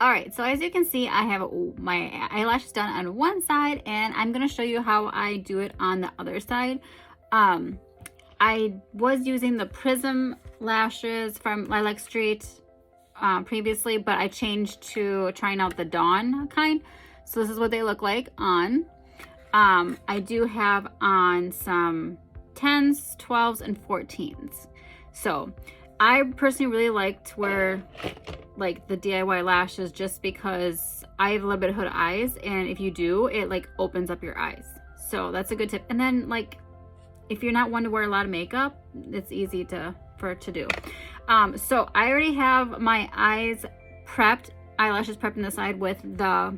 All right, so as you can see, I have my eyelashes done on one side, and I'm gonna show you how I do it on the other side. I was using the Prism lashes from Lilac Street previously, but I changed to trying out the Dawn kind. So this is what they look like on. I do have on some 10s, 12s, and 14s. So I personally really like to wear like the DIY lashes just because I have a little bit of hood eyes, and if you do, it like opens up your eyes. So that's a good tip. And then like if you're not one to wear a lot of makeup, it's easy for it to do. So I already have my eyelashes prepped on the side with the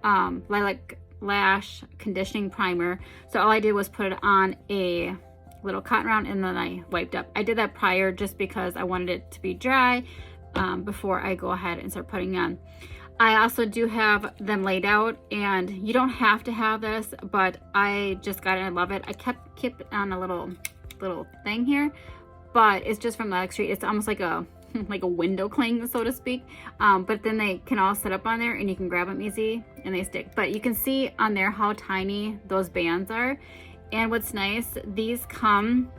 Lilac Lash conditioning primer. So all I did was put it on a little cotton round, and then I wiped up. I did that prior just because I wanted it to be dry before I go ahead and start putting on. I also do have them laid out, and you don't have to have this, but I just got it and I love it. I kept it on a little thing here, but it's just from Lilac Street. It's almost like a window cling, so to speak, but then they can all sit up on there and you can grab them easy and they stick. But you can see on there how tiny those bands are. And what's nice, these come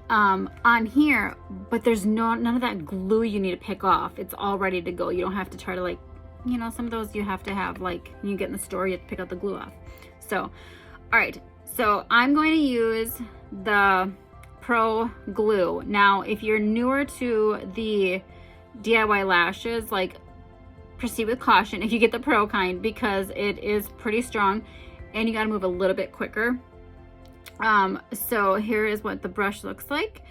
on here, but there's none of that glue you need to pick off. It's all ready to go. You don't have to try to like, you know, some of those you have to have, like when you get in the store, you have to pick out the glue off. So, all right, so I'm going to use the Pro glue. Now, if you're newer to the DIY lashes, like proceed with caution if you get the Pro kind, because it is pretty strong and you got to move a little bit quicker. So here is what the brush looks like,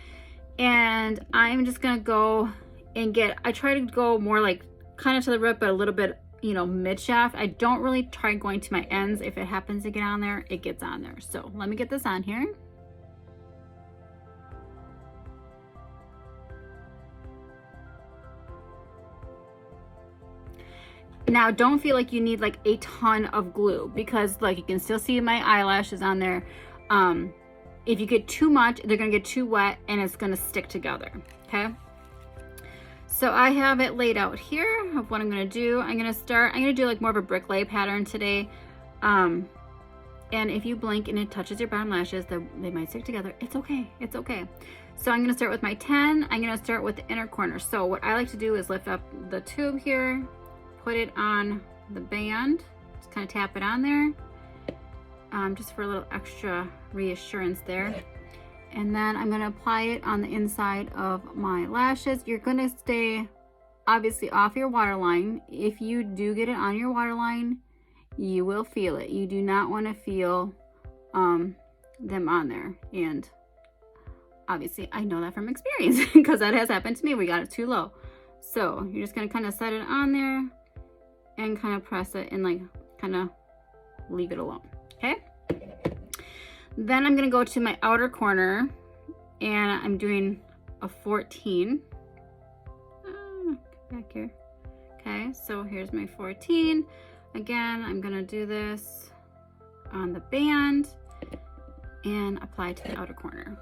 and I'm just gonna go and I try to go more like kind of to the root, but a little bit, you know, mid shaft. I don't really try going to my ends. If it happens to get on there, it gets on there. So let me get this on here. Now don't feel like you need like a ton of glue, because like you can still see my eyelashes on there. If you get too much, they're gonna get too wet and it's gonna stick together, okay? So I have it laid out here of what I'm gonna do. I'm gonna do like more of a brick lay pattern today. And if you blink and it touches your bottom lashes, they might stick together. It's okay, it's okay. So I'm gonna start with my 10. I'm gonna start with the inner corner. So what I like to do is lift up the tube here, put it on the band, just kind of tap it on there. Just for a little extra reassurance there. And then I'm going to apply it on the inside of my lashes. You're going to stay obviously off your waterline. If you do get it on your waterline, you will feel it. You do not want to feel them on there. And obviously I know that from experience because that has happened to me. We got it too low. So you're just going to kind of set it on there and kind of press it and like kind of leave it alone. Okay, then I'm gonna go to my outer corner and I'm doing a 14. Back here. Okay, so here's my 14. Again, I'm gonna do this on the band and apply to the outer corner.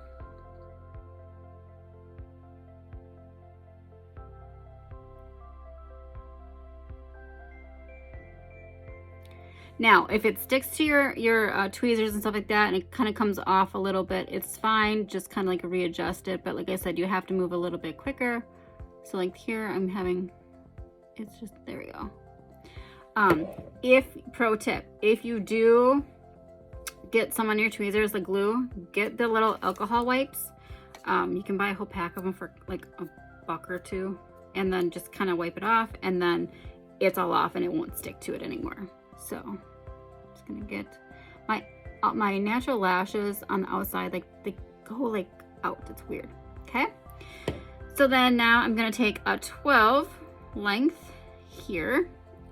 Now, if it sticks to your tweezers and stuff like that and it kind of comes off a little bit, it's fine. Just kind of like readjust it. But like I said, you have to move a little bit quicker. So like here, it's just, there we go. Pro tip, if you do get some on your tweezers, the glue, get the little alcohol wipes. You can buy a whole pack of them for like $1 or $2, and then just kind of wipe it off, and then it's all off and it won't stick to it anymore. So I'm just gonna get my natural lashes on the outside, like they go like out. It's weird. Okay, so then now I'm gonna take a 12 length here,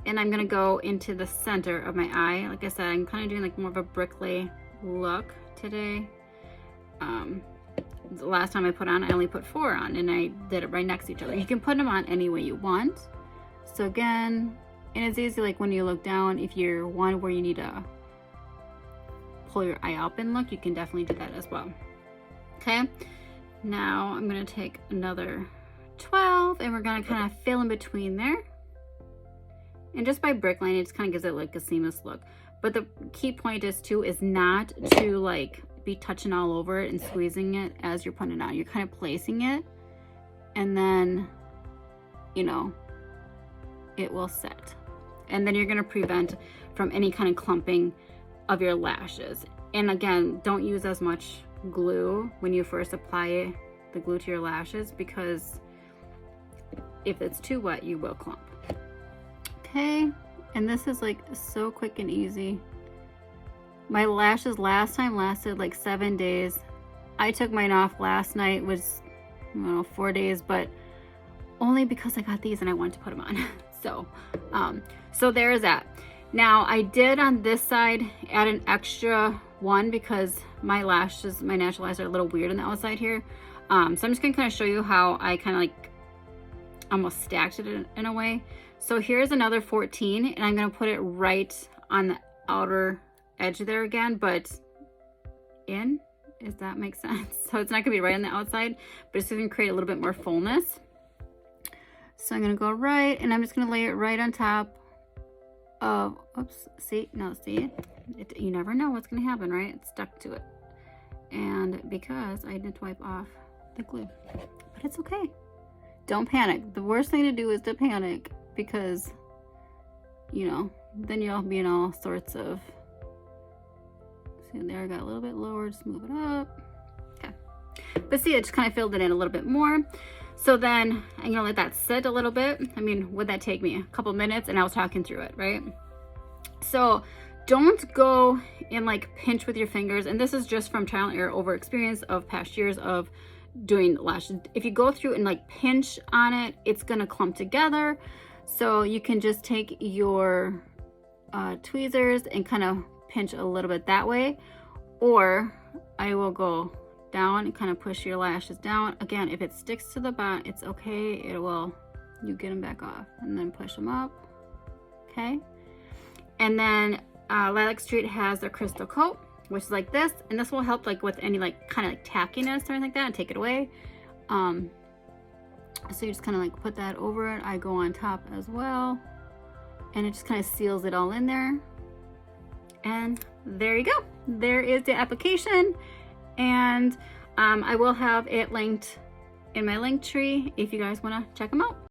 and I'm gonna go into the center of my eye. Like I said, I'm kind of doing like more of a brick lay look today. The last time I put on, I only put 4 on, and I did it right next to each other. You can put them on any way you want. So again, and it's easy, like when you look down, if you're one where you need to pull your eye up and look, you can definitely do that as well. Okay, now I'm gonna take another 12 and we're gonna kind of fill in between there. And just by bricklining, it just kind of gives it like a seamless look. But the key point is too, is not to like be touching all over it and squeezing it as you're putting it on. You're kind of placing it, and then, you know, it will set. And then you're gonna prevent from any kind of clumping of your lashes. And again, don't use as much glue when you first apply the glue to your lashes, because if it's too wet, you will clump. Okay, and this is like so quick and easy. My lashes last time lasted like 7 days. I took mine off last night, was, I don't know, 4 days, but only because I got these and I wanted to put them on. So there's that. Now I did on this side add an extra one because my lashes, my natural lashes are a little weird on the outside here. So I'm just gonna kind of show you how I kind of like almost stacked it in a way. So here's another 14, and I'm gonna put it right on the outer edge there again, but in, if that makes sense. So it's not gonna be right on the outside, but it's gonna create a little bit more fullness. So I'm gonna go right, and I'm just gonna lay it right on top of, oops, see, no, see, you never know what's gonna happen, right? It's stuck to it. And because I didn't wipe off the glue, but it's okay. Don't panic. The worst thing to do is to panic, because, you know, then you'll be in all sorts of, see there, I got a little bit lower, just move it up. Okay. But see, it just kind of filled it in a little bit more. So then I'm gonna let that sit a little bit. I mean, would that take me a couple minutes? And I was talking through it, right? So don't go and like pinch with your fingers. And this is just from trial and error over experience of past years of doing lashes. If you go through and like pinch on it, it's gonna clump together. So you can just take your tweezers and kind of pinch a little bit that way, or I will go down and kind of push your lashes down. Again, if it sticks to the bottom, it's okay. It will, you get them back off and then push them up. Okay. And then Lilac Street has their crystal coat, which is like this, and this will help like with any like kind of like tackiness or anything like that and take it away. So you just kind of like put that over it. I go on top as well, and it just kind of seals it all in there. And there you go. There is the application. And I will have it linked in my link tree if you guys want to check them out.